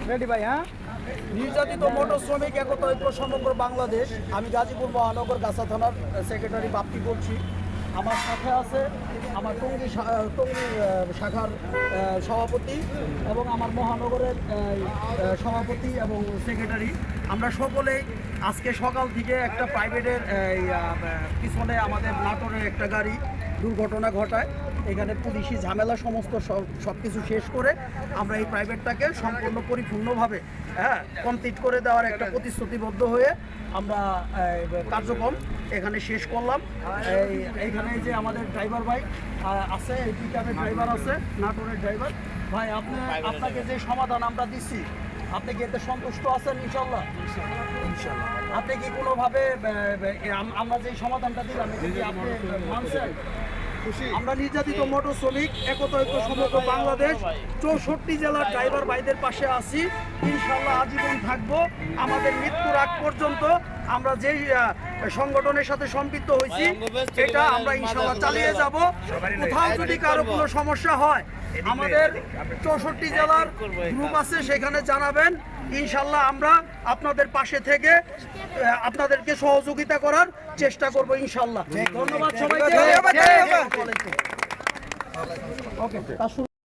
Ready ভাই, হ্যাঁ। নির্যাতিত মোটর শ্রমিক একতা ঐক্য সমগ্র বাংলাদেশ, আমি গাজীপুর মহানগর গাছা থানার সেক্রেটারি বাপ্পি বলছি। আমার সাথে আছে আমার টঙ্গী শাখার সভাপতি এবং আমার মহানগরের সভাপতি এবং সেক্রেটারি। আমরা সকলেই আজকে সকাল থেকে একটা প্রাইভেটের পিছনে আমাদের নাটোরের একটা গাড়ি দুর্ঘটনা ঘটায়। এখানে পুলিশি ঝামেলা সমস্ত সব কিছু শেষ করে আমরা এই প্রাইভেটটাকে সম্পূর্ণ পরিপূর্ণভাবে কমপ্লিট করে দেওয়ার একটা প্রতিশ্রুতিবদ্ধ হয়ে আমরা কার্যক্রম এখানে শেষ করলাম। এইখানে যে আমাদের ড্রাইভার ভাই আছে, এই পিকআপের ড্রাইভার আছে, নাটোরের ড্রাইভার ভাই, আপনাকে যে সমাধান আমরা দিচ্ছি আপনি কি এতে সন্তুষ্ট আছেন? ইনশাল্লাহ। আপনি কি কোনোভাবে আমরা যে সমাধানটা দিলাম এটা কি আপনি মানছেন? আমরা নির্যাতিত মোটর শ্রমিক একতা ঐক্য সমগ্র বাংলাদেশ 64 জেলার ড্রাইভার ভাইদের পাশে আছি। ইনশাল্লাহ আজীবন থাকবো। আমাদের মৃত্যুর আগ পর্যন্ত আমরা যেই সংগঠনের সাথে সম্পৃক্ত হয়েছি এটা আমরা ইনশাল্লাহ চালিয়ে যাব। কোথাও যদি কারো কোনো সমস্যা হয় আমাদের 64 জেলার গ্রুপ আছে, সেখানে জানাবেন। ইনশাল্লাহ আমরা আপনাদের পাশে থেকে আপনাদেরকে সহযোগিতা করার চেষ্টা করব ইনশাল্লাহ। ধন্যবাদ সবাইকে।